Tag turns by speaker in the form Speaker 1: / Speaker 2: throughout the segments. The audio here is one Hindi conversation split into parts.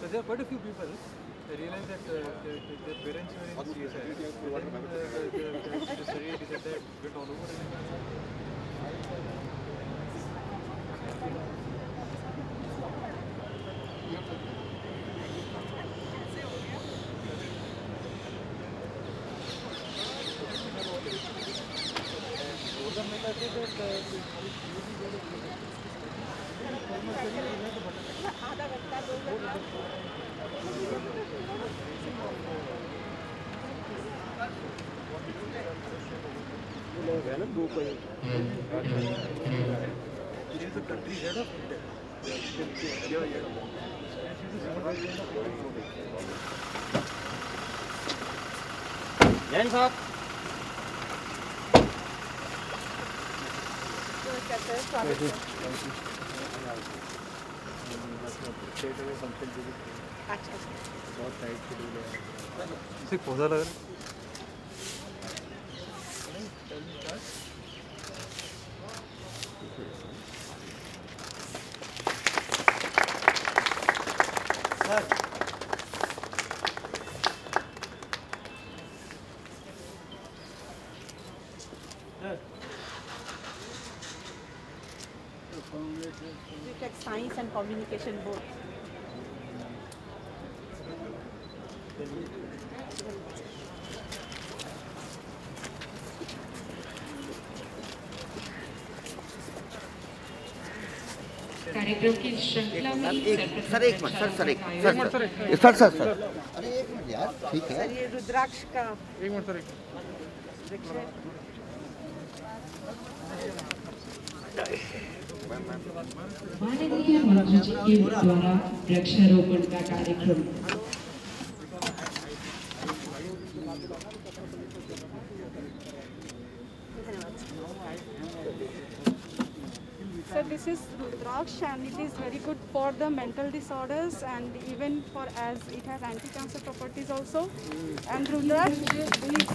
Speaker 1: because there are quite a few people. I realized that their parents were in CSI. The study decided that went all over.
Speaker 2: आधा घंटा 2 घंटा
Speaker 1: She is the country head of India.
Speaker 3: Jain साहब
Speaker 2: कैसे हैं? स्वागत है। अच्छा
Speaker 1: बहुत टाइट शेड्यूल है। इसे पौधा लग रहा है।
Speaker 2: BTech Science and Communication Board.
Speaker 4: कार्यक्रम की श्रृंखला में
Speaker 5: सर एक मिनट सर अरे एक मिनट यार ठीक है
Speaker 2: सर ये रुद्राक्ष का
Speaker 1: एक मिनट सर
Speaker 4: माननीय मंत्री जी के द्वारा वृक्षारोपण का कार्यक्रम
Speaker 2: So this is Rudraksh and it is very good for the mental disorders and even for as it has anti-cancer properties also. And Rudraksh is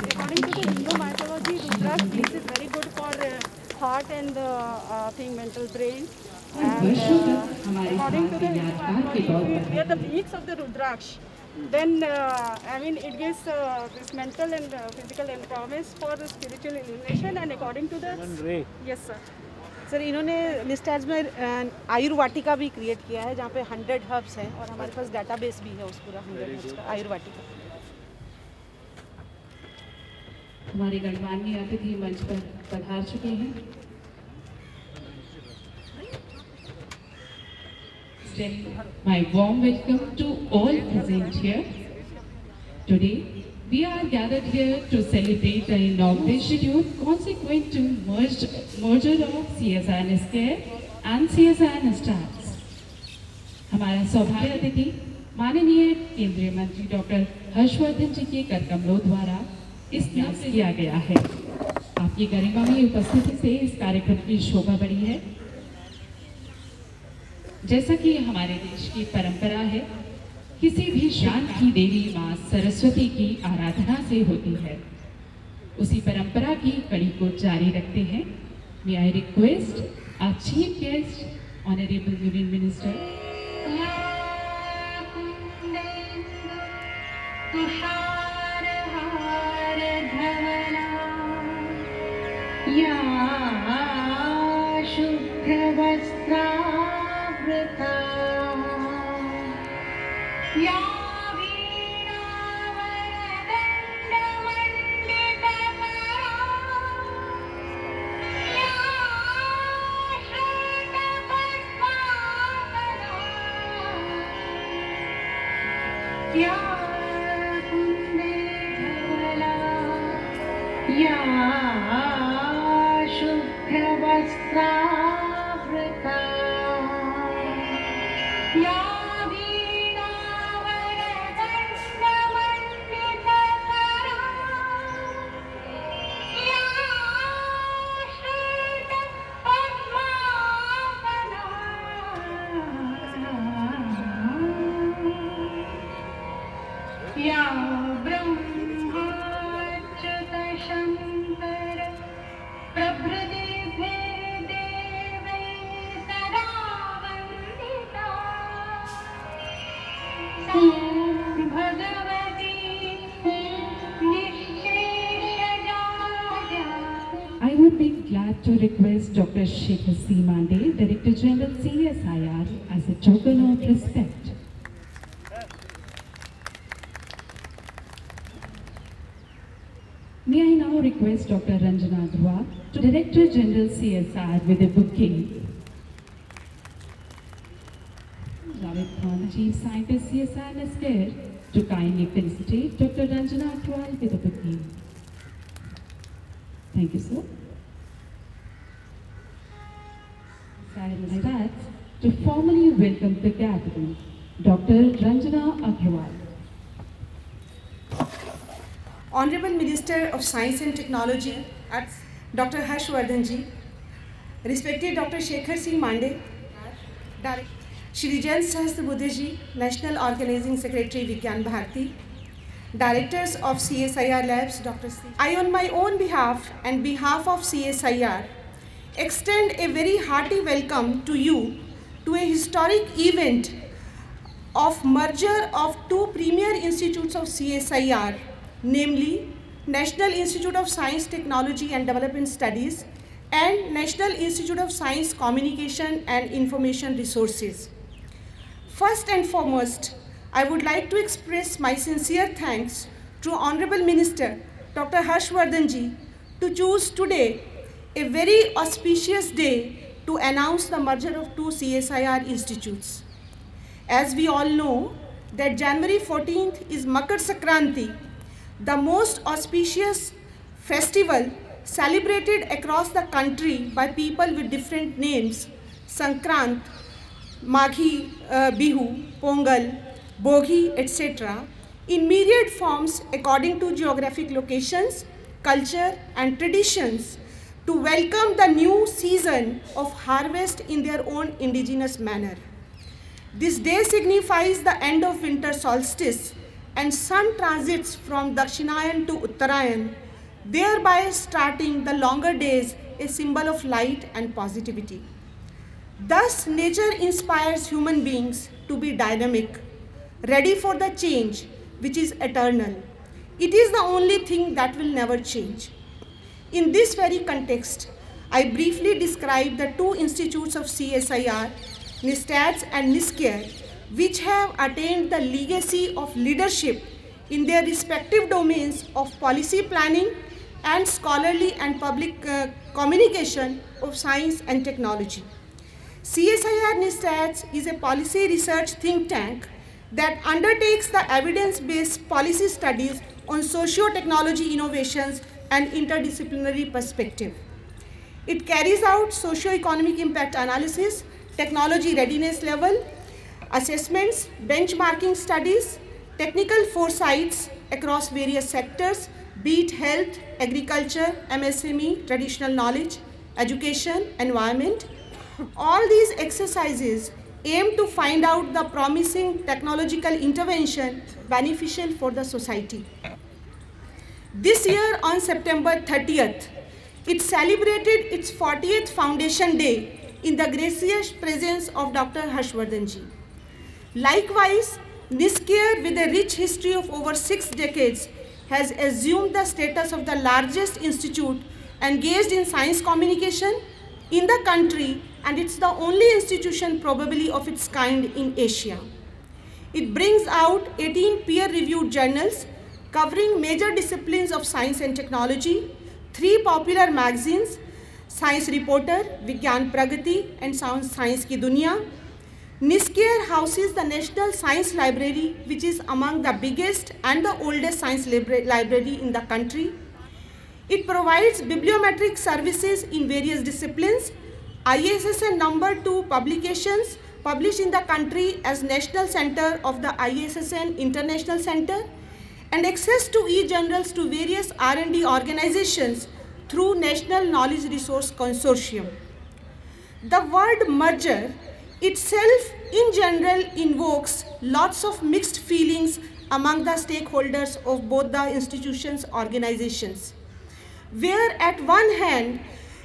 Speaker 2: according to the Hindu mythology, Rudraksh is very good for heart and mental brain. And according to the Hindu mythology, if you wear the beads of the Rudraksh, then I mean it gives this mental and physical empowerment for the spiritual illumination and according to the yes sir.
Speaker 6: Sir इन्होंने लिस्टर्स में आयुर्वाटिका भी क्रिएट किया है जहाँ पे 100 हर्ब्स हैं और हमारे पास डाटाबेस भी है उस पूरा 100 हर्ब्स का आयुर्वाटिका।
Speaker 4: हमारे गणमान्य अतिथि मंच पर पधार चुके हैं। My warm welcome to all present here. Today we are gathered here to celebrate the inauguration year consequent to merger of CSIR Scare and CSIR Stars. हमारा सौभाग्य अतिथि माननीय केंद्रीय मंत्री डॉक्टर हर्षवर्धन जी के कर कमलों द्वारा इस न्यास किया गया है। आपकी गरिमामयी उपस्थिति से इस कार्यक्रम की शोभा बढ़ी है। जैसा कि हमारे देश की परंपरा है, किसी भी शान की देवी माँ सरस्वती की आराधना से होती है। उसी परंपरा की कड़ी को जारी रखते हैं। May I request our chief guest, Honorable Union Minister. I would be glad to request Dr. Shekhar C. Mande, Director General CSIR, as a token of respect. May I now request Dr. Ranjana Agarwal, Director General CSR, with a bouquet. Javed Khan, Chief Scientist CSR NISCARE, to kindly felicitate Dr. Ranjana Agarwal with a bouquet. Thank you, sir. Science to formally welcome the gathering, Dr. Ranjana Agarwal.
Speaker 7: Honorable Minister of Science and Technology, Dr. Harshvardhan ji, respected Dr. Shekhar C. Mande, Shri Jan Sahasrabudhe ji, National Organizing Secretary, Vigyan Bharati, Directors of CSIR Labs, Dr. C. I, on my own behalf and behalf of CSIR, extend a very hearty welcome to you to a historic event of merger of two premier institutes of CSIR, namely National Institute of Science, Technology and Development Studies and National Institute of Science, Communication and Information Resources. First and foremost, I would like to express my sincere thanks to Honorable Minister Dr. Harshvardhan ji to choose today a very auspicious day to announce the merger of two CSIR institutes. As we all know that January 14th is Makar Sankranti, the most auspicious festival celebrated across the country by people with different names: Sankrant, Maghi Bihu, Pongal, Bogi, etc., in myriad forms according to geographic locations, culture and traditions, to welcome the new season of harvest in their own indigenous manner. This day signifies the end of winter solstice and sun transits from Dakshinayan to Uttarayan, thereby starting the longer days, a symbol of light and positivity. Thus, nature inspires human beings to be dynamic, ready for the change which is eternal. It is the only thing that will never change. In this very context, I briefly describe the two institutes of CSIR, NISTADS and NISCARE, which have attained the legacy of leadership in their respective domains of policy planning and scholarly and public communication of science and technology. CSIR NISTADS is a policy research think tank that undertakes the evidence-based policy studies on socio-technology innovations and interdisciplinary perspective. It carries out socio-economic impact analysis, technology readiness level assessments, benchmarking studies, technical foresights across various sectors, be it health, agriculture, MSME, traditional knowledge, education, environment. All these exercises aim to find out the promising technological intervention beneficial for the society. This year on September 30th, it celebrated its 40th Foundation Day in the gracious presence of Dr. Harshvardhan ji. Likewise, NISCARE, with a rich history of over 6 decades, has assumed the status of the largest institute engaged in science communication in the country, and it's the only institution probably of its kind in Asia. It brings out 18 peer-reviewed journals covering major disciplines of science and technology, 3 popular magazines, Science Reporter, Vigyan Pragati and Science Ki Duniya. NISCARE houses the National Science Library, which is among the biggest and the oldest science library in the country. It provides bibliometric services in various disciplines, ISSN number 2 publications published in the country as National Center of the ISSN International Center, and access to e-journals to various R&D organizations through National Knowledge Resource Consortium. The word merger itself in general invokes lots of mixed feelings among the stakeholders of both the institutions' organizations, where at one hand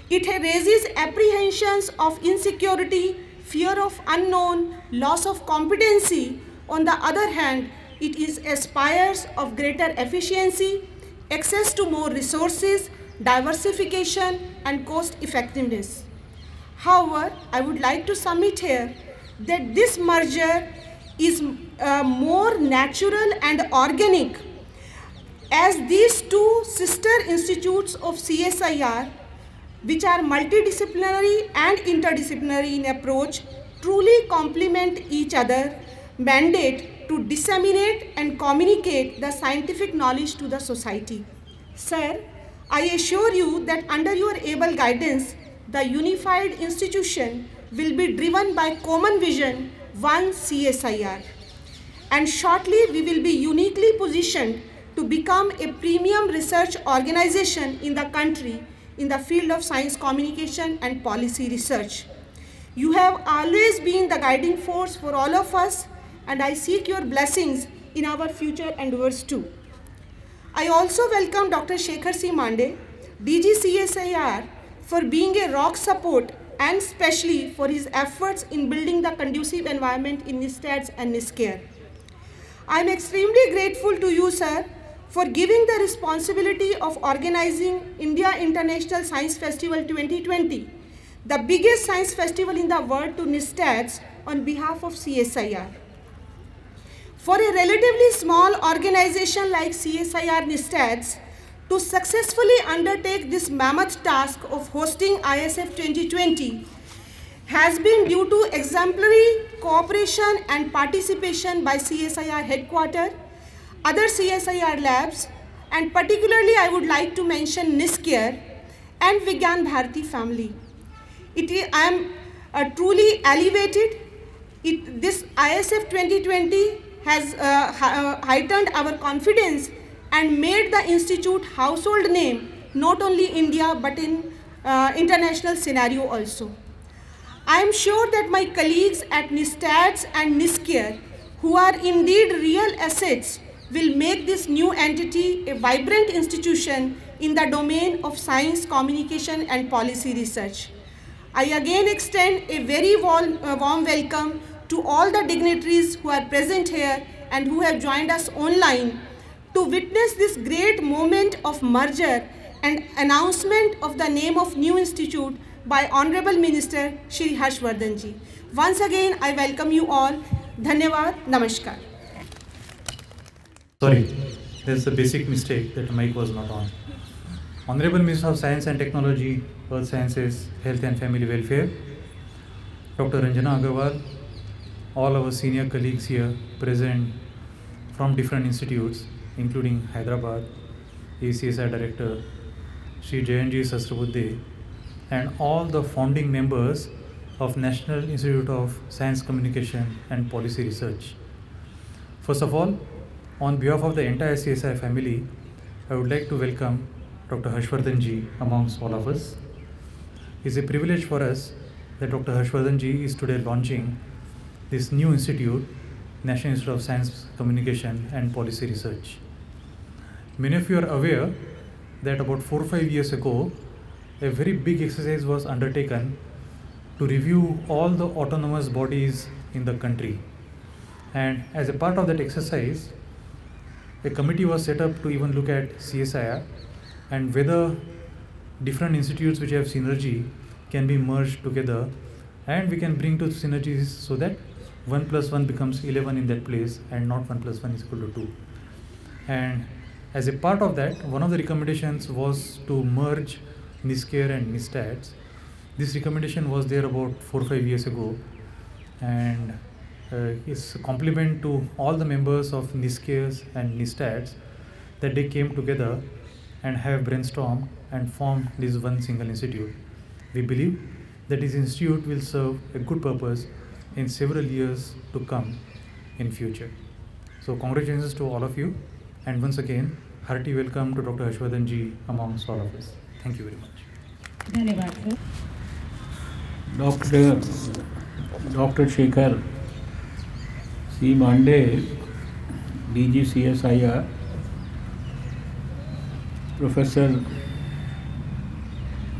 Speaker 7: it raises apprehensions of insecurity, fear of unknown, loss of competency, On the other hand, it is aspires of greater efficiency, access to more resources, diversification, and cost effectiveness. However, I would like to submit here that this merger is more natural and organic, as these two sister institutes of CSIR, which are multidisciplinary and interdisciplinary in approach, truly complement each other mandate to disseminate and communicate the scientific knowledge to the society. Sir, I assure you that under your able guidance, the unified institution will be driven by common vision, one CSIR. And shortly we will be uniquely positioned to become a premium research organization in the country in the field of science communication and policy research. You have always been the guiding force for all of us, and I seek your blessings in our future endeavors too. I also welcome Dr. Shekhar C. Mande, DG CSIR, for being a rock support and especially for his efforts in building the conducive environment in NISTADS and NISCARE. I am extremely grateful to you, sir, for giving the responsibility of organizing India International Science Festival 2020, the biggest science festival in the world, to NISTADS on behalf of CSIR. For a relatively small organization like CSIR NISTADS to successfully undertake this mammoth task of hosting ISF 2020 has been due to exemplary cooperation and participation by CSIR headquarters, other CSIR labs, and particularly I would like to mention NISCARE and Vigyan Bharati family. I am truly elevated. This ISF 2020 has heightened our confidence and made the institute household name, not only India but in international scenario also. I am sure that my colleagues at NISTADS and NISCARE, who are indeed real assets, will make this new entity a vibrant institution in the domain of science, communication, and policy research. I again extend a very warm welcome to all the dignitaries who are present here and who have joined us online to witness this great moment of merger and announcement of the name of new institute by Honorable Minister Shri Harshvardhan Ji. Once again, I welcome you all. Dhanyavad, Namaskar.
Speaker 1: Sorry, there's a basic mistake that the mic was not on. Honorable Minister of Science and Technology, Earth Sciences, Health and Family Welfare, Dr. Ranjana Agarwal, all our senior colleagues here present from different institutes, including Hyderabad, ACSI Director, Sri Jayanji Sahasrabudhe, and all the founding members of National Institute of Science Communication and Policy Research. First of all, on behalf of the entire CSI family, I would like to welcome Dr. Harshvardhan Ji amongst all of us. It's a privilege for us that Dr. Harshvardhan Ji is today launching this new institute, National Institute of Science Communication and Policy Research. Many of you are aware that about 4 or 5 years ago, a very big exercise was undertaken to review all the autonomous bodies in the country. And as a part of that exercise, a committee was set up to even look at CSIR and whether different institutes which have synergy can be merged together, and we can bring to synergies so that 1 + 1 becomes 11 in that place and not 1 + 1 is equal to 2. And as a part of that, one of the recommendations was to merge NISCARE and NISTADS. This recommendation was there about 4 or 5 years ago, and is a compliment to all the members of NISCARE and NISTADS that they came together and have brainstormed and formed this one single institute. We believe that this institute will serve a good purpose in several years to come in future. So congratulations to all of you, and once again, hearty welcome to Dr. Harshvardhan Ji amongst all of us. Thank you very much.
Speaker 4: Dhanyavad, sir.
Speaker 8: Dr. Shekhar C. Mande, DG CSIR, Professor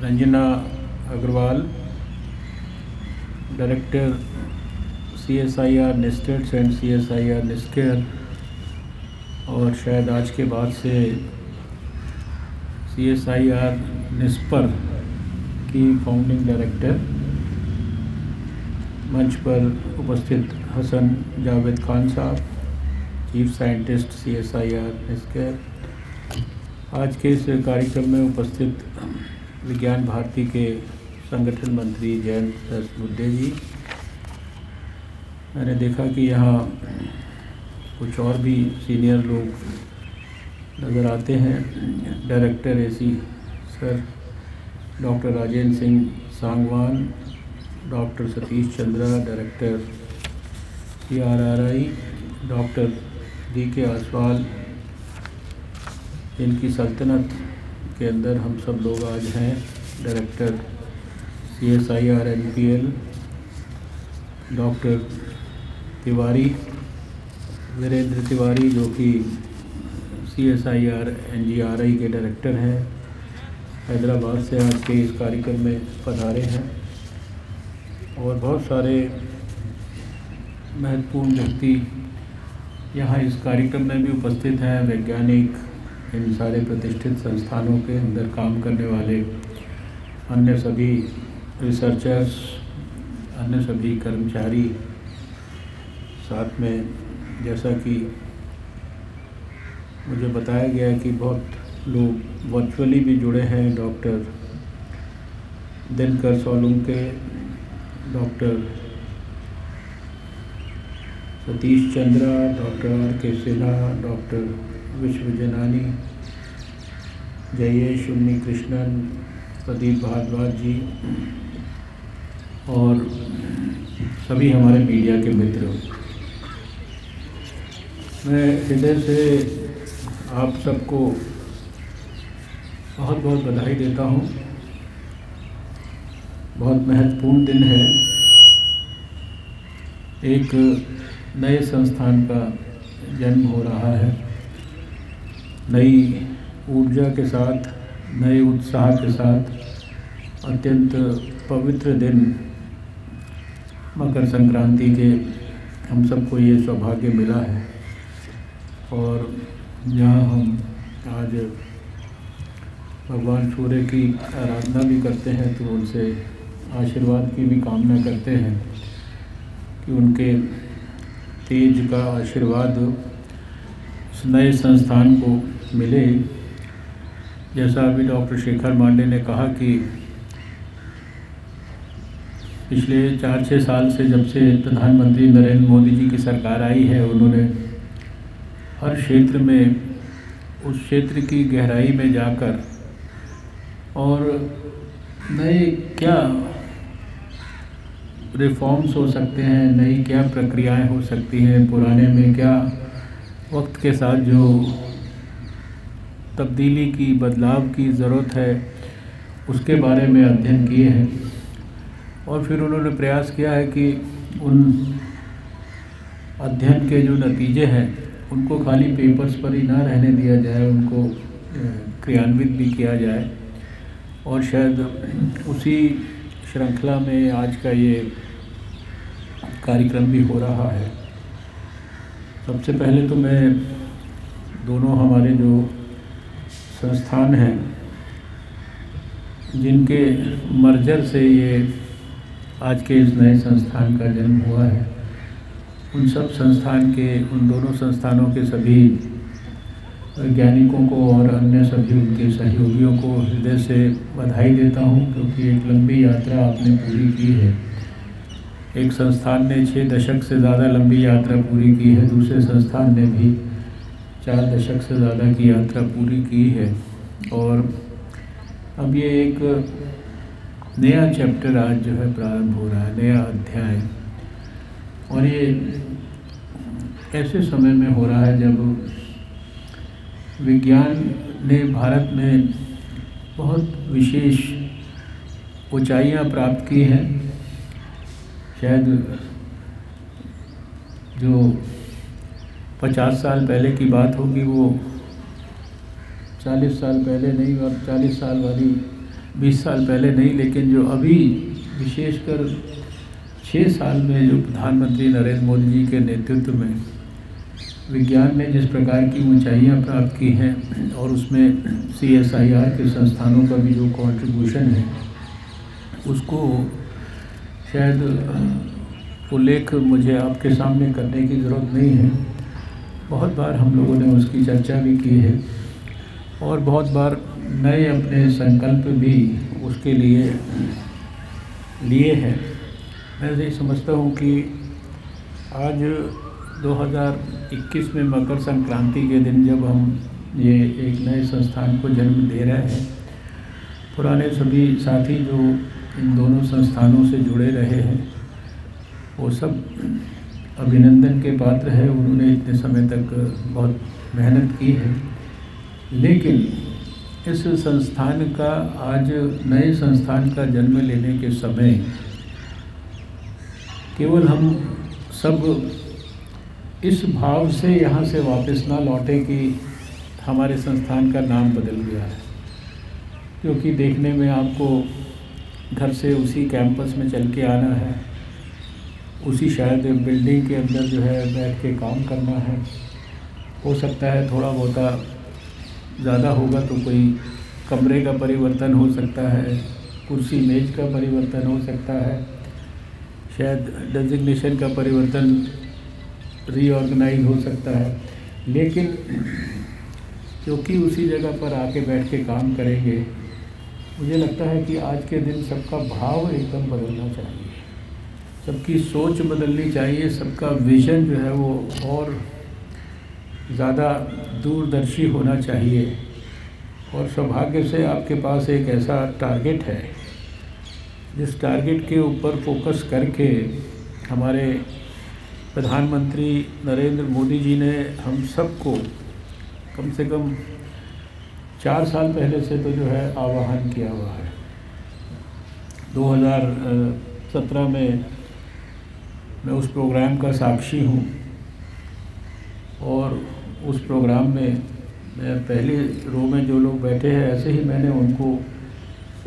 Speaker 8: Ranjana Agarwal, Director CSIR NISTADS and CSIR NISCAIR, और शायद आज के बाद से CSIR निस्पर की फाउंडिंग डायरेक्टर, मंच पर उपस्थित हसन जावेद खान साहब, चीफ साइंटिस्ट CSIR निस्केयर, आज के इस कार्यक्रम में उपस्थित विज्ञान भारती के संगठन मंत्री जयंत सहस्त्रबुद्धे जी। मैंने देखा कि यहाँ कुछ और भी सीनियर लोग नज़र आते हैं। Director AC sir doctor Rajendra Singh Sangwan, doctor Satish Chandra, director CRRI, doctor DK Aswal, इनकी सल्तनत के अंदर हम सब लोग आज हैं। Director CSIR NPL doctor Tiwari, Virendra Tiwari, जो कि CSIR NGRI के डायरेक्टर हैं, हैदराबाद से आज के इस कार्यक्रम में पधारे हैं। और बहुत सारे महत्वपूर्ण व्यक्ति यहाँ इस कार्यक्रम में भी उपस्थित हैं, वैज्ञानिक, इन सारे प्रतिष्ठित संस्थानों के अंदर काम करने वाले अन्य सभी रिसर्चर्स, अन्य सभी कर्मचारी, साथ में जैसा कि मुझे बताया गया कि बहुत लोग वर्चुअली भी जुड़े हैं। Doctor Dinkar Solunke, doctor Satish Chandra, doctor RK Sinha, doctor Vishwajanani, Jayesh Unnikrishnan, Pradeep Bhardwaj ji और सभी हमारे मीडिया के मित्र, मैं हृदय से आप सबको बहुत बहुत बधाई देता हूँ। बहुत महत्वपूर्ण दिन है। एक नए संस्थान का जन्म हो रहा है, नई ऊर्जा के साथ, नए उत्साह के साथ। अत्यंत पवित्र दिन मकर संक्रांति के हम सबको ये सौभाग्य मिला है, और जहाँ हम आज भगवान सूर्य की आराधना भी करते हैं, तो उनसे आशीर्वाद की भी कामना करते हैं कि उनके तेज का आशीर्वाद इस नए संस्थान को मिले। जैसा अभी डॉक्टर शेखर मांडे ने कहा कि पिछले 4-6 साल से जब से प्रधानमंत्री नरेंद्र मोदी जी की सरकार आई है, उन्होंने हर क्षेत्र में, उस क्षेत्र की गहराई में जाकर और नए क्या रिफॉर्म्स हो सकते हैं, नई क्या प्रक्रियाएं हो सकती हैं, पुराने में क्या वक्त के साथ जो तब्दीली की, बदलाव की ज़रूरत है, उसके बारे में अध्ययन किए हैं। और फिर उन्होंने प्रयास किया है कि उन अध्ययन के जो नतीजे हैं उनको खाली पेपर्स पर ही ना रहने दिया जाए, उनको क्रियान्वित भी किया जाए। और शायद उसी श्रृंखला में आज का ये कार्यक्रम भी हो रहा है। सबसे पहले तो मैं दोनों हमारे जो संस्थान हैं, जिनके मर्जर से ये आज के इस नए संस्थान का जन्म हुआ है, उन सब संस्थान के, उन दोनों संस्थानों के सभी वैज्ञानिकों को और अन्य सभी उनके सहयोगियों को हृदय से बधाई देता हूं, क्योंकि एक लंबी यात्रा आपने पूरी की है। एक संस्थान ने 6 दशक से ज़्यादा लंबी यात्रा पूरी की है, दूसरे संस्थान ने भी 4 दशक से ज़्यादा की यात्रा पूरी की है। और अब ये एक नया चैप्टर आज जो है प्रारंभ हो रहा है, नया अध्याय। और ये ऐसे समय में हो रहा है जब विज्ञान ने भारत में बहुत विशेष ऊंचाइयां प्राप्त की हैं। शायद जो 50 साल पहले की बात होगी वो 40 साल पहले नहीं, और 40 साल वाली 20 साल पहले नहीं, लेकिन जो अभी विशेषकर 6 साल में जो प्रधानमंत्री नरेंद्र मोदी जी के नेतृत्व में विज्ञान ने जिस प्रकार की ऊंचाइयां प्राप्त की हैं और उसमें CSIR के संस्थानों का भी जो कंट्रीब्यूशन है उसको शायद उल्लेख मुझे आपके सामने करने की ज़रूरत नहीं है। बहुत बार हम लोगों ने उसकी चर्चा भी की है और बहुत बार नए अपने संकल्प भी उसके लिए हैं। मैं ये समझता हूँ कि आज 2021 में मकर संक्रांति के दिन जब हम ये एक नए संस्थान को जन्म दे रहे हैं, पुराने सभी साथी जो इन दोनों संस्थानों से जुड़े रहे हैं वो सब अभिनंदन के पात्र है। उन्होंने इतने समय तक बहुत मेहनत की है, लेकिन इस संस्थान का आज नए संस्थान का जन्म लेने के समय केवल हम सब इस भाव से यहाँ से वापस ना लौटे कि हमारे संस्थान का नाम बदल गया है, क्योंकि देखने में आपको घर से उसी कैंपस में चल के आना है, उसी शायद बिल्डिंग के अंदर जो है बैठ के काम करना है। हो सकता है थोड़ा बहुत ज़्यादा होगा तो कोई कमरे का परिवर्तन हो सकता है, कुर्सी मेज का परिवर्तन हो सकता है, शायद डेजिग्नेशन का परिवर्तन रीऑर्गेनाइज हो सकता है, लेकिन क्योंकि उसी जगह पर आके बैठ के काम करेंगे, मुझे लगता है कि आज के दिन सबका भाव एकदम बदलना चाहिए, सबकी सोच बदलनी चाहिए, सबका विज़न जो है वो और ज़्यादा दूरदर्शी होना चाहिए। और सौभाग्य से आपके पास एक ऐसा टारगेट है जिस टारगेट के ऊपर फोकस करके हमारे प्रधानमंत्री नरेंद्र मोदी जी ने हम सबको कम से कम 4 साल पहले से तो जो है आह्वान किया हुआ है। 2017 में मैं उस प्रोग्राम का साक्षी हूँ और उस प्रोग्राम में मैं पहले रो में जो लोग बैठे हैं ऐसे ही मैंने उनको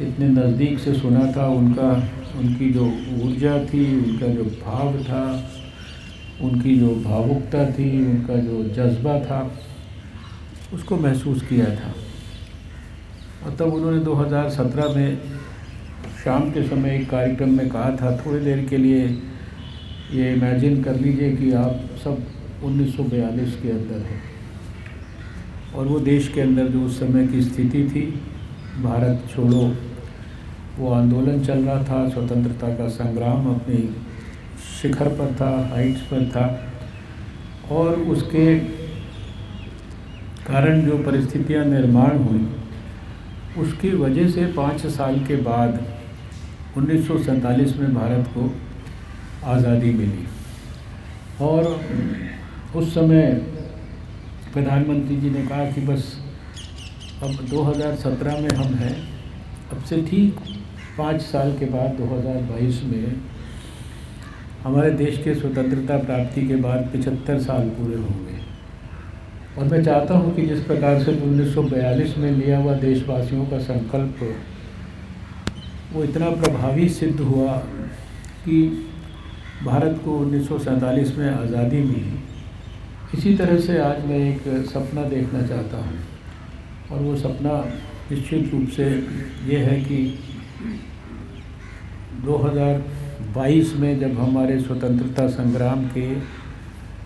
Speaker 8: इतने नज़दीक से सुना था। उनकी जो ऊर्जा थी, उनका जो भाव था, उनकी जो भावुकता थी, उनका जो जज्बा था, उसको महसूस किया था। और तब उन्होंने 2017 में शाम के समय एक कार्यक्रम में कहा था, थोड़ी देर के लिए ये इमेजिन कर लीजिए कि आप सब 1942 के अंदर हैं और वो देश के अंदर जो उस समय की स्थिति थी, भारत छोड़ो वो आंदोलन चल रहा था, स्वतंत्रता का संग्राम अपनी शिखर पर था, हाइट्स पर था, और उसके कारण जो परिस्थितियां निर्माण हुई उसकी वजह से 5 साल के बाद 1947 में भारत को आज़ादी मिली। और उस समय प्रधानमंत्री जी ने कहा कि बस अब 2017 में हम हैं, अब से ठीक 5 साल के बाद 2022 में हमारे देश के स्वतंत्रता प्राप्ति के बाद 75 साल पूरे होंगे। और मैं चाहता हूं कि जिस प्रकार से 1942 में लिया हुआ देशवासियों का संकल्प वो इतना प्रभावी सिद्ध हुआ कि भारत को 1947 में आज़ादी मिली, इसी तरह से आज मैं एक सपना देखना चाहता हूं। और वो सपना निश्चित रूप से ये है कि 2022 में जब हमारे स्वतंत्रता संग्राम के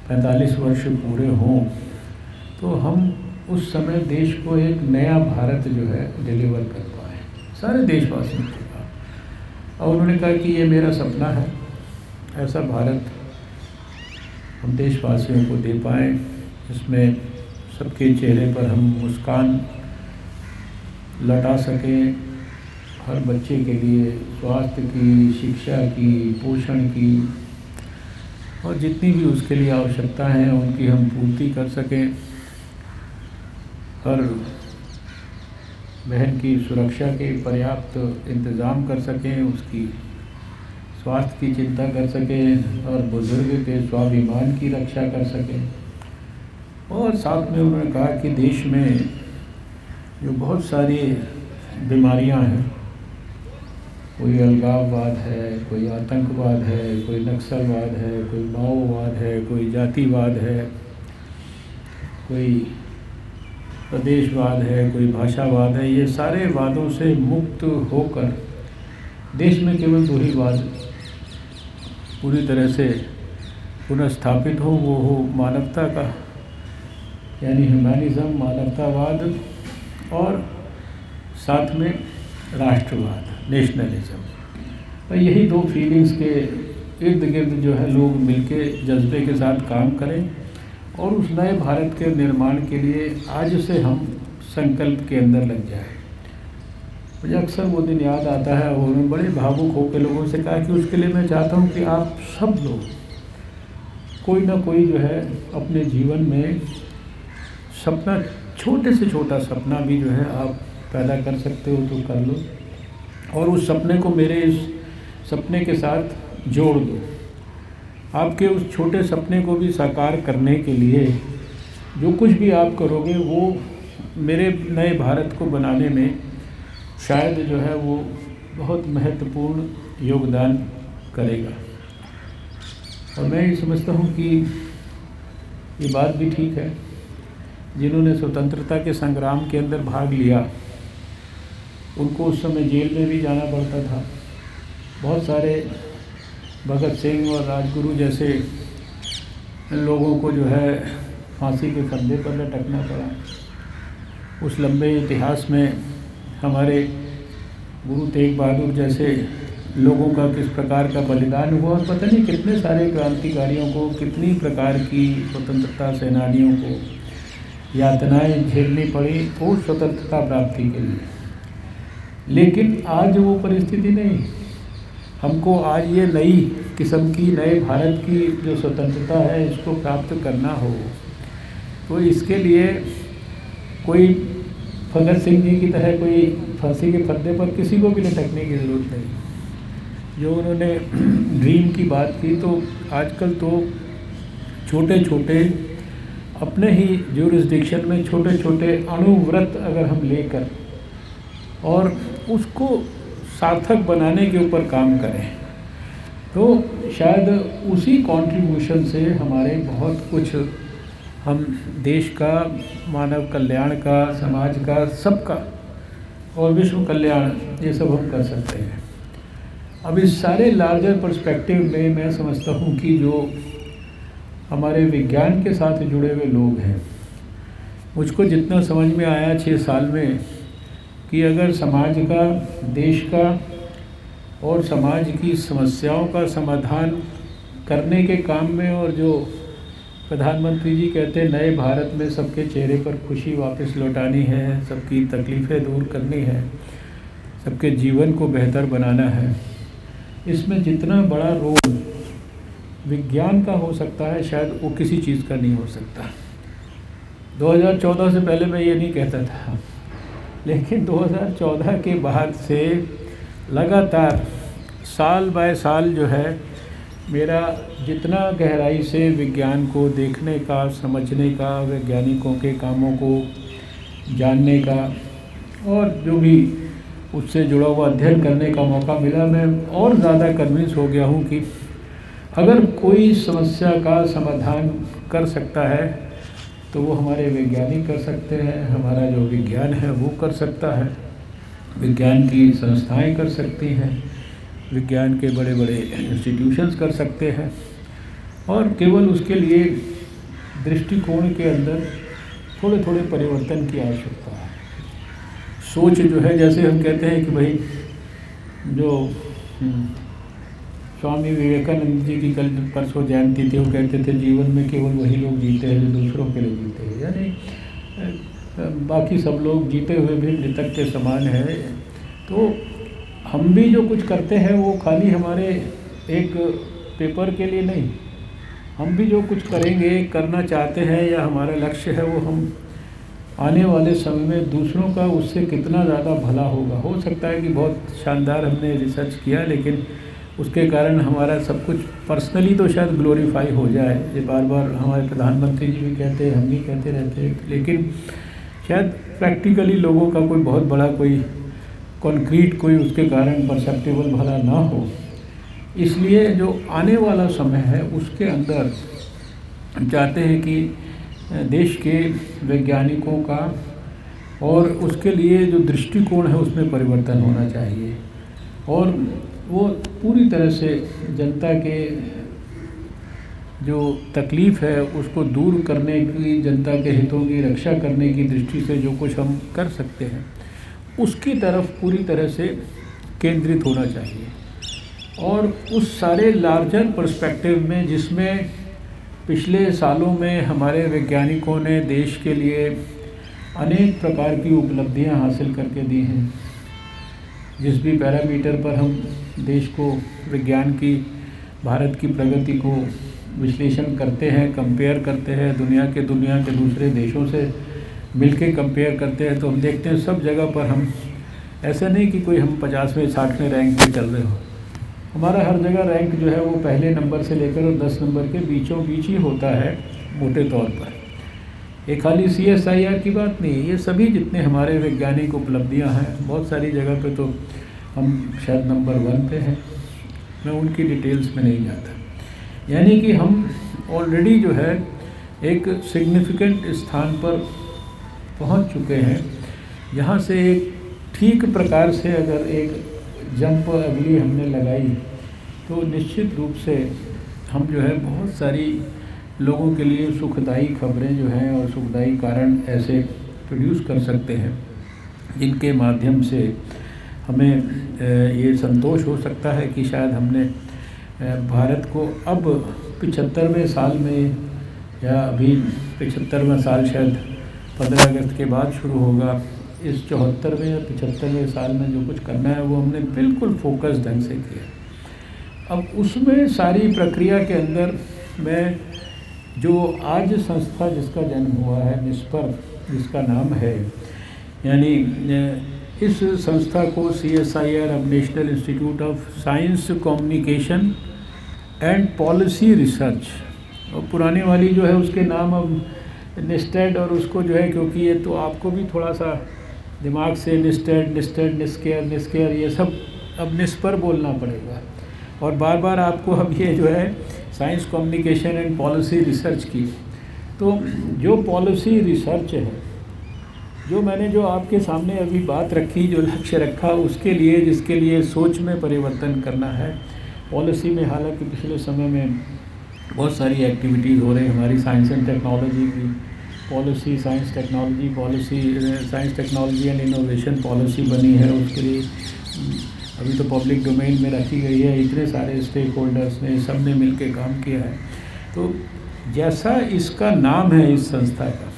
Speaker 8: 45 वर्ष पूरे हों तो हम उस समय देश को एक नया भारत जो है डिलीवर कर पाएँ सारे देशवासियों के पास। और उन्होंने कहा कि ये मेरा सपना है, ऐसा भारत हम देशवासियों को दे पाएँ जिसमें सबके चेहरे पर हम मुस्कान लौटा सकें, हर बच्चे के लिए स्वास्थ्य की, शिक्षा की, पोषण की और जितनी भी उसके लिए आवश्यकता है उनकी हम पूर्ति कर सकें, हर बहन की सुरक्षा के पर्याप्त इंतज़ाम कर सकें, उसकी स्वास्थ्य की चिंता कर सकें और बुजुर्ग के स्वाभिमान की रक्षा कर सकें। और साथ में उन्होंने कहा कि देश में जो बहुत सारी बीमारियां हैं कोई अलगाववाद है, कोई आतंकवाद है, कोई नक्सलवाद है, कोई माओवाद है, कोई जातिवाद है, कोई प्रदेशवाद है, कोई भाषावाद है। ये सारे वादों से मुक्त होकर देश में केवल दो ही वाद पूरी तरह से पुनर्स्थापित हो, वो हो मानवता का, यानी ह्यूमैनिज्म, मानवतावाद, और साथ में राष्ट्रवाद, नेशनलिज्म। और यही दो फीलिंग्स के इर्द गिर्द जो है लोग मिलके जज्बे के साथ काम करें और उस नए भारत के निर्माण के लिए आज से हम संकल्प के अंदर लग जाए। मुझे अक्सर वो दिन याद आता है और मैं बड़े भावुक होकर लोगों से कहा कि उसके लिए मैं चाहता हूँ कि आप सब लोग कोई ना कोई जो है अपने जीवन में सपना, छोटे से छोटा सपना भी जो है आप पैदा कर सकते हो तो कर लो, और उस सपने को मेरे इस सपने के साथ जोड़ दो। आपके उस छोटे सपने को भी साकार करने के लिए जो कुछ भी आप करोगे वो मेरे नए भारत को बनाने में शायद जो है वो बहुत महत्वपूर्ण योगदान करेगा। और मैं ये समझता हूँ कि ये बात भी ठीक है, जिन्होंने स्वतंत्रता के संग्राम के अंदर भाग लिया उनको उस समय जेल में भी जाना पड़ता था। बहुत सारे भगत सिंह और राजगुरु जैसे लोगों को जो है फांसी के फंदे पर लटकना पड़ा। उस लंबे इतिहास में हमारे गुरु तेग बहादुर जैसे लोगों का किस प्रकार का बलिदान हुआ, और पता नहीं कितने सारे क्रांतिकारियों को, कितनी प्रकार की स्वतंत्रता सेनानियों को यातनाएं झेलनी पड़ी उस स्वतंत्रता प्राप्ति के लिए। लेकिन आज वो परिस्थिति नहीं। हमको आज ये नई किस्म की, नए भारत की जो स्वतंत्रता है इसको प्राप्त करना हो तो इसके लिए कोई भगत सिंह जी की तरह कोई फांसी के फंदे पर किसी को भी लटकने की ज़रूरत नहीं। जो उन्होंने ड्रीम की बात की, तो आजकल तो छोटे छोटे अपने ही ज्यूरिसडिक्शन में छोटे छोटे अणुव्रत अगर हम लेकर और उसको सार्थक बनाने के ऊपर काम करें तो शायद उसी कंट्रीब्यूशन से हमारे बहुत कुछ, हम देश का, मानव कल्याण का, समाज का, सबका और विश्व कल्याण, ये सब हम कर सकते हैं। अब इस सारे लार्जर पर्सपेक्टिव में मैं समझता हूँ कि जो हमारे विज्ञान के साथ जुड़े हुए लोग हैं, मुझको जितना समझ में आया 6 साल में कि अगर समाज का, देश का और समाज की समस्याओं का समाधान करने के काम में, और जो प्रधानमंत्री जी कहते हैं नए भारत में सबके चेहरे पर खुशी वापस लौटानी है, सबकी तकलीफ़ें दूर करनी है, सबके जीवन को बेहतर बनाना है, इसमें जितना बड़ा रोल विज्ञान का हो सकता है शायद वो किसी चीज़ का नहीं हो सकता। 2014 से पहले मैं ये नहीं कहता था, लेकिन 2014 के बाद से लगातार साल बाय साल जो है मेरा जितना गहराई से विज्ञान को देखने का, समझने का, वैज्ञानिकों के कामों को जानने का और जो भी उससे जुड़ा हुआ अध्ययन करने का मौका मिला, मैं और ज़्यादा कन्विंस हो गया हूँ कि अगर कोई समस्या का समाधान कर सकता है तो वो हमारे वैज्ञानिक कर सकते हैं, हमारा जो विज्ञान है वो कर सकता है, विज्ञान की संस्थाएं कर सकती हैं, विज्ञान के बड़े बड़े इंस्टीट्यूशंस कर सकते हैं। और केवल उसके लिए दृष्टिकोण के अंदर थोड़े थोड़े परिवर्तन की आवश्यकता है। सोच जो है, जैसे हम कहते हैं कि भाई जो स्वामी विवेकानंद जी की कल परसों जयंती थी, वो कहते थे जीवन में केवल वही लोग जीते हैं जो दूसरों के लिए जीते हैं, यानी बाकी सब लोग जीते हुए भी मृतक के समान है। तो हम भी जो कुछ करते हैं वो खाली हमारे एक पेपर के लिए नहीं, हम भी जो कुछ करेंगे, करना चाहते हैं या हमारा लक्ष्य है, वो हम आने वाले समय में दूसरों का उससे कितना ज़्यादा भला होगा। हो सकता है कि बहुत शानदार हमने रिसर्च किया, लेकिन उसके कारण हमारा सब कुछ पर्सनली तो शायद ग्लोरीफाई हो जाए। ये बार बार हमारे प्रधानमंत्री जी भी कहते हैं, हम भी कहते रहते हैं, लेकिन शायद प्रैक्टिकली लोगों का कोई बहुत बड़ा कोई कंक्रीट कोई उसके कारण परसेप्टेबल भला ना हो, इसलिए जो आने वाला समय है उसके अंदर हम चाहते हैं कि देश के वैज्ञानिकों का और उसके लिए जो दृष्टिकोण है उसमें परिवर्तन होना चाहिए और वो पूरी तरह से जनता के जो तकलीफ़ है उसको दूर करने की, जनता के हितों की रक्षा करने की दृष्टि से जो कुछ हम कर सकते हैं उसकी तरफ पूरी तरह से केंद्रित होना चाहिए और उस सारे लार्जर पर्सपेक्टिव में जिसमें पिछले सालों में हमारे वैज्ञानिकों ने देश के लिए अनेक प्रकार की उपलब्धियां हासिल करके दी हैं। जिस भी पैरामीटर पर हम देश को, विज्ञान की, भारत की प्रगति को विश्लेषण करते हैं, कंपेयर करते हैं, दुनिया के दूसरे देशों से मिलके कंपेयर करते हैं, तो हम देखते हैं सब जगह पर हम, ऐसा नहीं कि कोई हम 50वें 60वें रैंक पे चल रहे हो, हमारा हर जगह रैंक जो है वो पहले नंबर से लेकर और 10 नंबर के बीचों बीच ही होता है मोटे तौर पर। ये खाली CSIR की बात नहीं, ये सभी जितने हमारे वैज्ञानिक उपलब्धियां हैं, बहुत सारी जगह पे तो हम शायद नंबर 1 पे हैं, मैं उनकी डिटेल्स में नहीं जाता। यानी कि हम ऑलरेडी जो है एक सिग्निफिकेंट स्थान पर पहुंच चुके हैं, यहाँ से एक ठीक प्रकार से अगर एक जंप अगली हमने लगाई तो निश्चित रूप से हम जो है बहुत सारी लोगों के लिए सुखदायी खबरें जो हैं और सुखदायी कारण ऐसे प्रोड्यूस कर सकते हैं जिनके माध्यम से हमें ये संतोष हो सकता है कि शायद हमने भारत को अब 75वें साल में, या अभी 75वां साल शायद 15 अगस्त के बाद शुरू होगा, इस 74वें या 75वें साल में जो कुछ करना है वो हमने बिल्कुल फोकस ढंग से किया। अब उसमें सारी प्रक्रिया के अंदर मैं जो आज संस्था जिसका जन्म हुआ है, निस्पर जिसका नाम है, यानी इस संस्था को CSIR, अब national institute of science communication and policy research, और पुराने वाली जो है उसके नाम अब निस्टेड, और उसको जो है, क्योंकि ये तो आपको भी थोड़ा सा दिमाग से निस्केयर ये सब अब निस्पर बोलना पड़ेगा, और बार बार आपको अब ये जो है science communication and policy research की, तो जो पॉलिसी रिसर्च है, जो मैंने जो आपके सामने अभी बात रखी, जो लक्ष्य रखा, उसके लिए, जिसके लिए सोच में परिवर्तन करना है। पॉलिसी में हालांकि पिछले समय में बहुत सारी एक्टिविटीज़ हो रही, हमारी साइंस एंड टेक्नोलॉजी की policy, science technology and innovation policy बनी है, उसके लिए अभी तो पब्लिक डोमेन में रखी गई है, इतने सारे स्टेक होल्डर्स ने, सब ने मिल के काम किया है। तो जैसा इसका नाम है इस संस्था का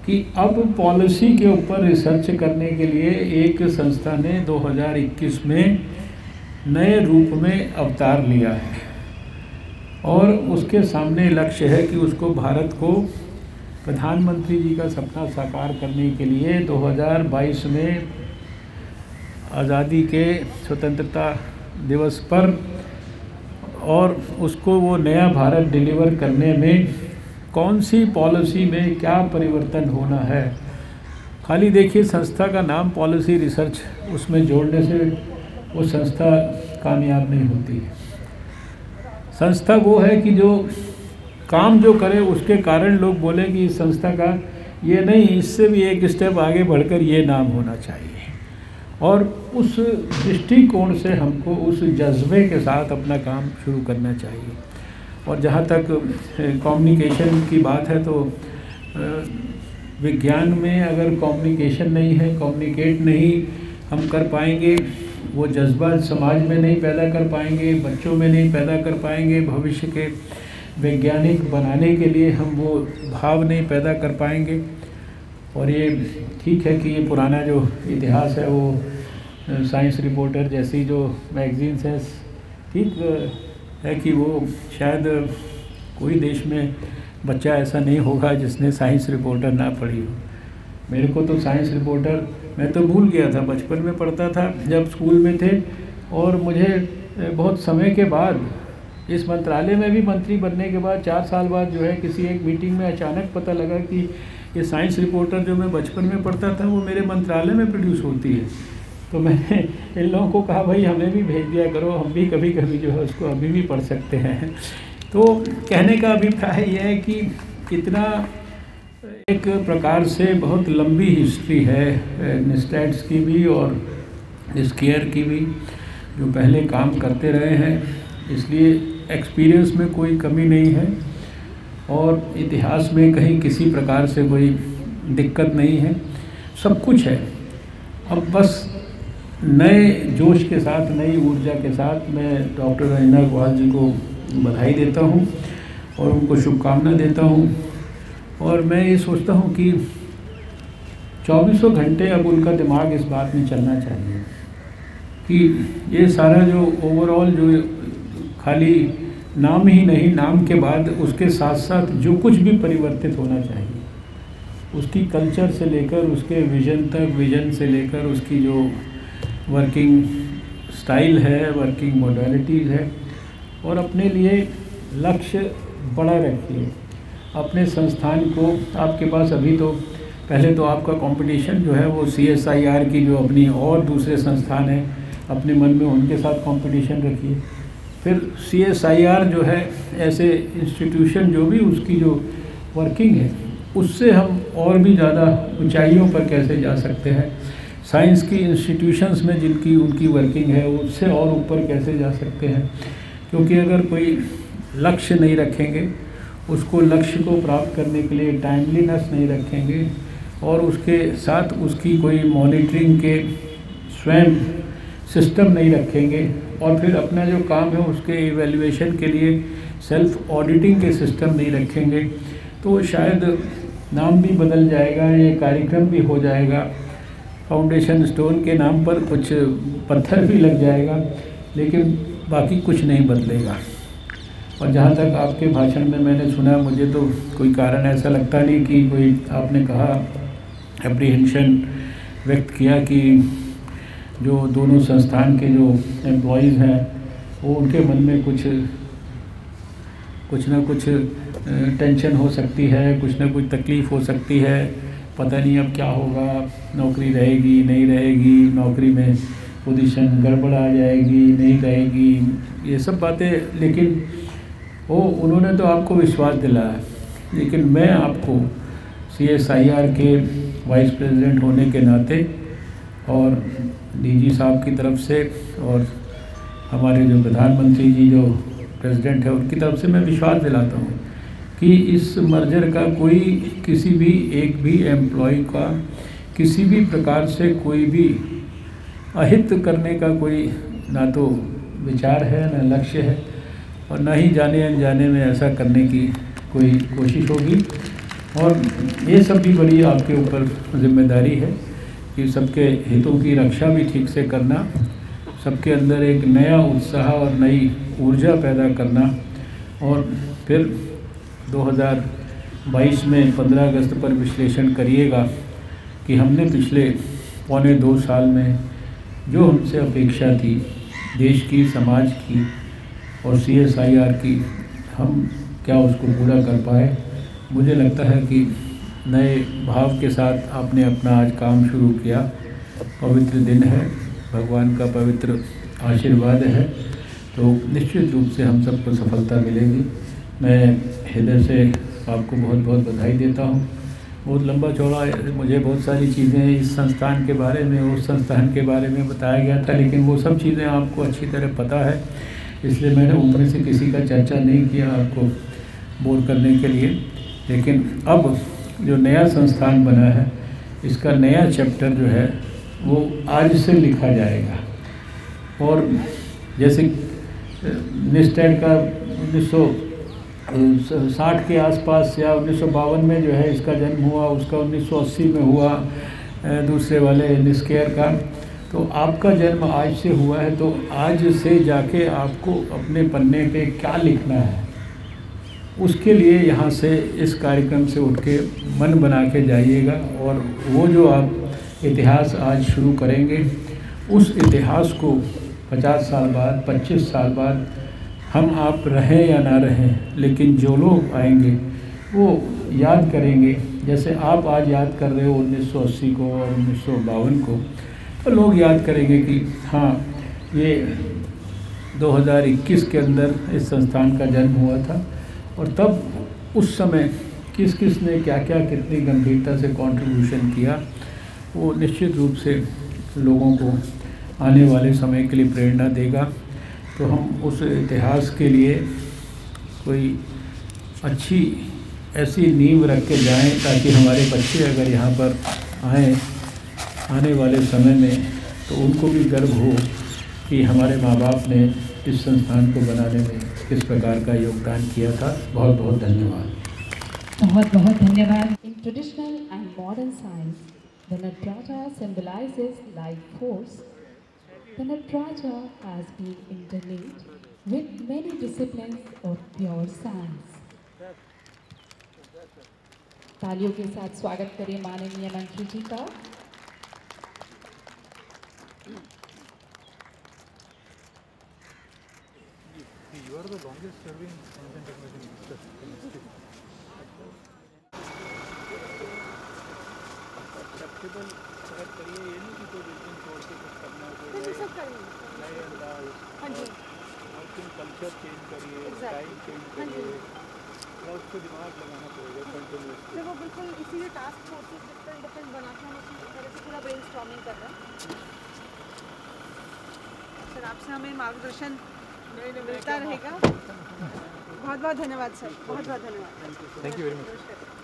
Speaker 8: कि अब पॉलिसी के ऊपर रिसर्च करने के लिए एक संस्था ने 2021 में नए रूप में अवतार लिया है, और उसके सामने लक्ष्य है कि उसको भारत को प्रधानमंत्री जी का सपना साकार करने के लिए 2022 में आज़ादी के स्वतंत्रता दिवस पर, और उसको वो नया भारत डिलीवर करने में कौन सी पॉलिसी में क्या परिवर्तन होना है। खाली देखिए संस्था का नाम पॉलिसी रिसर्च, उसमें जोड़ने से वो संस्था कामयाब नहीं होती है। संस्था वो है कि जो काम जो करे उसके कारण लोग बोले कि इस संस्था का ये नहीं, इससे भी एक स्टेप आगे बढ़कर ये नाम होना चाहिए, और उस दृष्टिकोण से हमको उस जज्बे के साथ अपना काम शुरू करना चाहिए। और जहाँ तक कम्युनिकेशन की बात है, तो विज्ञान में अगर कम्युनिकेशन नहीं है, कम्युनिकेट नहीं हम कर पाएंगे, वो जज्बा समाज में नहीं पैदा कर पाएंगे, बच्चों में नहीं पैदा कर पाएंगे, भविष्य के वैज्ञानिक बनाने के लिए हम वो भाव नहीं पैदा कर पाएंगे। और ये ठीक है कि ये पुराना जो इतिहास है, वो साइंस रिपोर्टर जैसी जो मैगजीन्स हैं, ठीक है कि वो शायद कोई देश में बच्चा ऐसा नहीं होगा जिसने साइंस रिपोर्टर ना पढ़ी हो। मेरे को तो साइंस रिपोर्टर मैं तो भूल गया था, बचपन में पढ़ता था जब स्कूल में थे, और मुझे बहुत समय के बाद इस मंत्रालय में भी मंत्री बनने के बाद 4 साल बाद जो है किसी एक मीटिंग में अचानक पता लगा कि ये साइंस रिपोर्टर जो मैं बचपन में पढ़ता था वो मेरे मंत्रालय में प्रोड्यूस होती है। तो मैंने इन लोगों को कहा भाई हमें भी भेज दिया करो, हम भी कभी कभी जो है उसको अभी भी पढ़ सकते हैं। तो कहने का अभिप्राय यह है कि इतना एक प्रकार से बहुत लंबी हिस्ट्री है निस्टेट्स की भी और स्केयर की भी, जो पहले काम करते रहे हैं, इसलिए एक्सपीरियंस में कोई कमी नहीं है और इतिहास में कहीं किसी प्रकार से कोई दिक्कत नहीं है, सब कुछ है। अब बस नए जोश के साथ, नई ऊर्जा के साथ मैं डॉक्टर रंजना अग्रवाल जी को बधाई देता हूँ और उनको शुभकामना देता हूँ। और मैं ये सोचता हूँ कि 24 घंटे अब उनका दिमाग इस बात में चलना चाहिए कि ये सारा जो ओवरऑल जो खाली नाम ही नहीं, नाम के बाद उसके साथ साथ जो कुछ भी परिवर्तित होना चाहिए, उसकी कल्चर से लेकर उसके विजन तक, विजन से लेकर उसकी जो वर्किंग स्टाइल है, वर्किंग मोडालिटीज़ है, और अपने लिए लक्ष्य बड़ा रखिए। अपने संस्थान को, आपके पास अभी तो पहले तो आपका कंपटीशन जो है वो CSIR की जो अपनी और दूसरे संस्थान हैं अपने मन में उनके साथ कंपटीशन रखिए। फिर CSIR जो है ऐसे इंस्टीट्यूशन जो भी उसकी जो वर्किंग है उससे हम और भी ज़्यादा ऊंचाइयों पर कैसे जा सकते हैं, साइंस की इंस्टीट्यूशंस में जिनकी उनकी वर्किंग है उससे और ऊपर कैसे जा सकते हैं। क्योंकि अगर कोई लक्ष्य नहीं रखेंगे, उसको लक्ष्य को प्राप्त करने के लिए टाइमलीनेस नहीं रखेंगे और उसके साथ उसकी कोई मॉनिटरिंग के स्वयं सिस्टम नहीं रखेंगे और फिर अपना जो काम है उसके इवैल्यूएशन के लिए सेल्फ ऑडिटिंग के सिस्टम नहीं रखेंगे, तो शायद नाम भी बदल जाएगा, ये कार्यक्रम भी हो जाएगा, फाउंडेशन स्टोन के नाम पर कुछ पत्थर भी लग जाएगा, लेकिन बाकी कुछ नहीं बदलेगा। और जहाँ तक आपके भाषण में मैंने सुना, मुझे तो कोई कारण ऐसा लगता नहीं कि कोई, आपने कहा एप्रीहेंशन व्यक्त किया कि जो दोनों संस्थान के जो एम्प्लॉयज़ हैं वो उनके मन में कुछ ना कुछ टेंशन हो सकती है, कुछ ना कुछ तकलीफ़ हो सकती है, पता नहीं अब क्या होगा, नौकरी रहेगी नहीं रहेगी, नौकरी में पोजीशन गड़बड़ आ जाएगी नहीं रहेगी, ये सब बातें। लेकिन वो उन्होंने तो आपको विश्वास दिलाया, लेकिन मैं आपको CSIR के वाइस प्रेसिडेंट होने के नाते और DG साहब की तरफ से और हमारे जो प्रधानमंत्री जी जो प्रेसिडेंट है उनकी तरफ से मैं विश्वास दिलाता हूँ कि इस मर्जर का कोई किसी भी एक भी एम्प्लॉय का किसी भी प्रकार से कोई भी अहित करने का कोई ना तो विचार है, ना लक्ष्य है, और ना ही जाने अनजाने में ऐसा करने की कोई कोशिश होगी। और ये सब भी बड़ी आपके ऊपर जिम्मेदारी है कि सबके हितों की रक्षा भी ठीक से करना, सबके अंदर एक नया उत्साह और नई ऊर्जा पैदा करना। और फिर 2022 में 15 अगस्त पर विश्लेषण करिएगा कि हमने पिछले पौने 2 साल में जो हमसे अपेक्षा थी देश की, समाज की और CSIR की, हम क्या उसको पूरा कर पाए। मुझे लगता है कि नए भाव के साथ आपने अपना आज काम शुरू किया। पवित्र दिन है, भगवान का पवित्र आशीर्वाद है, तो निश्चित रूप से हम सबको सफलता मिलेगी। मैं हृदय से आपको बहुत बहुत बधाई देता हूँ। बहुत लंबा चौड़ा मुझे बहुत सारी चीज़ें इस संस्थान के बारे में, उस संस्थान के बारे में बताया गया था, लेकिन वो सब चीज़ें आपको अच्छी तरह पता है, इसलिए मैंने उनमें से किसी का चर्चा नहीं किया आपको बोर करने के लिए। लेकिन अब जो नया संस्थान बना है, इसका नया चैप्टर जो है वो आज से लिखा जाएगा। और जैसे निस्टेट का 1960 के आसपास या 1952 में जो है इसका जन्म हुआ, उसका 1980 में हुआ दूसरे वाले निस्केयर का, तो आपका जन्म आज से हुआ है, तो आज से जाके आपको अपने पन्ने पे क्या लिखना है, उसके लिए यहाँ से इस कार्यक्रम से उठ के मन बना के जाइएगा। और वो जो आप इतिहास आज शुरू करेंगे, उस इतिहास को 50 साल बाद, 25 साल बाद हम आप रहें या ना रहें, लेकिन जो लोग आएंगे वो याद करेंगे, जैसे आप आज याद कर रहे हो 1980 को और 1952 को, तो लोग याद करेंगे कि हाँ, ये 2021 के अंदर इस संस्थान का जन्म हुआ था और तब उस समय किस किस ने क्या क्या कितनी गंभीरता से कंट्रीब्यूशन किया, वो निश्चित रूप से लोगों को आने वाले समय के लिए प्रेरणा देगा। तो हम उस इतिहास के लिए कोई अच्छी ऐसी नींव रख के जाएँ ताकि हमारे बच्चे अगर यहाँ पर आएँ आने वाले समय में तो उनको भी गर्व हो कि हमारे माँ बाप ने इस संस्थान को बनाने में किस प्रकार का योगदान किया था। बहुत बहुत धन्यवाद।
Speaker 4: बहुत बहुत धन्यवाद। In traditional and modern science, the Nataraja symbolizes life force. The Nataraja has been interlinked with many disciplines of pure science. तालियों के साथ स्वागत करें माननीय मंत्री जी का।
Speaker 1: You are the longest serving science and technology minister.
Speaker 8: Acceptable अगर करिए, ये नहीं कि कोई बिल्डिंग छोड़ के कुछ करना है, नए अंदाज, वर्किंग कल्चर चेंज करिए, टाइम चेंज करिए, थोड़ा उस पर दिमाग लगाना पड़ेगा कंटिन्यूसली।
Speaker 6: वो बिल्कुल इसीलिए टास्क फोर्सेस डिफरेंट बना के हम उसी तरह से पूरा ब्रेनस्टॉर्मिंग कर रहे हैं। सर आपसे हमें मार्गदर्शन मिलता रहेगा। बहुत बहुत धन्यवाद सर, बहुत बहुत धन्यवाद।
Speaker 1: Thank you very much.